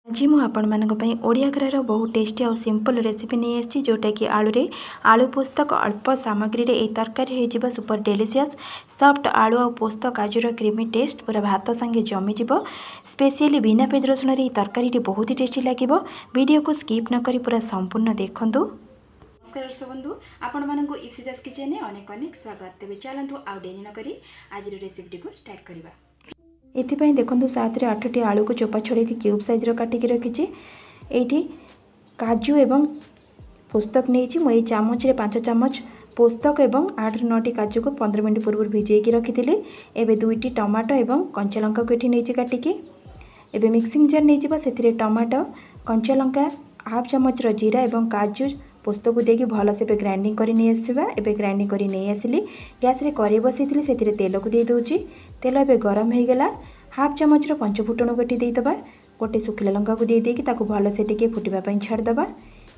आज मुझे आपण ओडिया घरर बहुत टेस्टी और सिंपल रेसिपी नहीं आसी जोटा कि आलू पोस्तक अल्प सामग्री रे तरकारी हो सुपर डेलीशियस सॉफ्ट आलू और पोस्त काजूर क्रीमी टेस्ट पूरा भात संगे जमीज स्पेशली बिना पेज रसुण तरकारी बहुत ही टेस्टी लगे। वीडियो को स्किप न करी पूरा संपूर्ण देखूँ। नमस्कार दर्शक बंधु आपण मानक इप्सितास किचन में अनेक अनेक स्वागत। तेज चलतु आउ डेरी न करी आज रेसिपी को स्टार्ट करवा। एथिपाई देखंतु 7 रे 8टी आलू को चोपा छोड़े क्यूब साइज रो काटिकी रखिछि। एठी काजू एवं पोस्तक नहीं मुझे चामच रे 5 चामच पोस्तक एवं 8 ରୁ 9टी काजू को 15 मिनट पूर्व भिजेकी रखिथिली। एबे 2टी टमाटो एवं कंचा लंका को एठी नहीं काटिकी। एबे मिक्सिंग जार नहीं से टमाटो कंचा लंका हाफ चामच रो जीरा एवं काजू पोस्त को देकी भल से ग्राइंडिंग करी नहीं आसवा। एबे ग्राइंडिंग करी नहीं आसिली गैस रे करी बसैथिली से तेल को दे दोची। तेल एबे गरम हो गला। हाफ चामच रो पंच फुटण को देदेबा। गोटे सुखिला लंका को दे देकी ताकू भल से टिके फुटिबा पई छाड़दबा।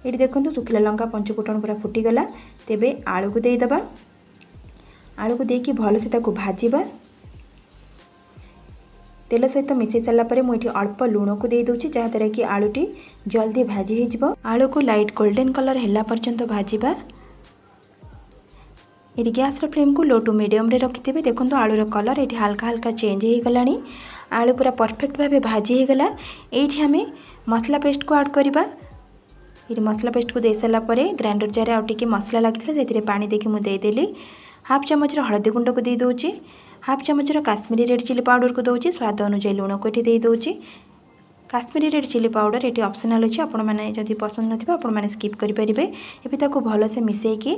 ये देखो सुखिला लंका पंच फुटण पूरा फुटीगला। तेबे आलू को देदेबा। आलू को देकी भल से ताकू भाजीबा। तेल सहित मिसई सारापर मुझे अल्प लुण को दे दूची जहाँद्वारा कि आलूटी जल्दी भाजी हो। आलू को लाइट गोल्डन कलर है पर्यंत भाजीबा। ये गैस फ्लेम को लो टू मीडियम रे रखिथे। देखो आलूर कलर ये हल्का हल्का चेंज हो गला। आलू पूरा परफेक्ट भाव भाजी हो गला। ये आम मसला पेस्ट को ऐड करवा। ये मसला पेस्ट को दे सारापर ग्राइंडर जार आउ टिके मसला लगी से पानी देखी मुझे देदेली। हाफ चामच हलदी गुंड को दे दूची। हाफ चामच काश्मीरी रेड चिली पाउडर को दूची। स्वाद अनुसार लुण को ये दे। काश्मीरी रेड चिली पाउडर ये ऑप्शनल अच्छे आपण मैंने जब पसंद न आपण मैंने स्किप करेंगे। एबे भल से मिसेकी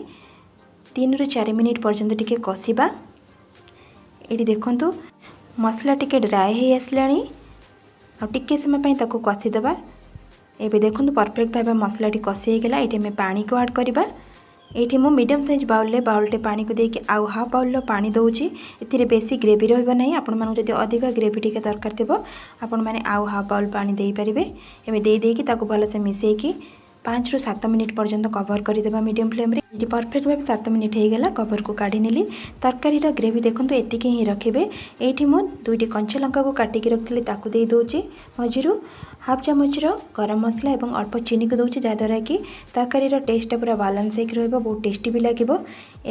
3 ରୁ 4 मिनिट पर्यंत टिके कषिबा। ये देखंतु मसला टिके ड्राए हो आसलानी आ टिके समय ताकू कषिदेबा। एबे देखंतु परफेक्ट भाव मसला टी कषि हो गला। ये पानी को ऐड करवा। ये मु मीडियम साइज बाउलटे पानी को देके आउ हाफ बाउल पानी दूची। ए बेसी ग्रेवी रहिबा नहीं। आपण मानू जदि अधिक ग्रेवी टिके दरकार थिबो आपण माने आउ हाफ बाउल पानी दे पारिबे। एबे दे देकी ताकू भल से मिसेकी 5 ରୁ 7 मिनिट पर्यंत कवर करदेबा मीडियम फ्लेम रे। ये परफेक्ट भाव 7 मिनिट हो गला। कवर को काढ़ी नेली। तरकारीर ग्रेवी देखंतु एतिकी ही रखिबे। एठी मु 2टी कंचा लंका को काटिकी रखिली ताकू दे दोची। मझिरु हाफ चामच गरम मसला एवं अल्प चीनी को दूची जहाँद्वारा कि तरकारीर टेस्ट पूरा बालांस होकर रहिबो बहुत टेस्टी भी लगे।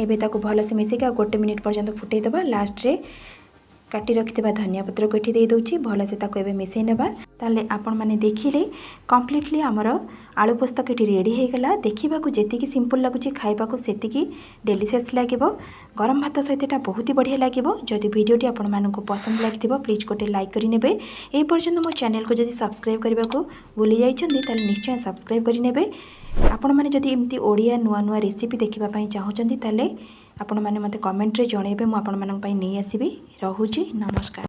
एबे ताकू भल से मिसेकी 1 मिनिट पर्यंत फुटेदेबा। लास्ट रे काटी रखिथिबा धनिया पत्र को दे दूची। भल से ताकू एबे मिसई नेबा। ताले आपण माने देखिले कंप्लीटली हमर आलू पोस्तक ये रेडी हो गला। देखा जी सिंपल लगुच खाइबा से डेलीशियस लगे। गरम भात सहित एटा बहुत ही बढ़िया लगे। जदि वीडियोटी आपण मानक पसंद लगी प्लीज गोटे लाइक करेंगे। ये पर्यंत मो चैनल को जदि सब्सक्राइब करने को भूली जाइए निश्चय सब्सक्राइब करेंगे। आपण मैंने जदि एमती ओडिया नुआ नुआ रेसिपी देखापी चाहूँगी ताले आपण मैंने मत कमेंट रे जनइबे। मुझे नहीं आसबि। रहुची नमस्कार।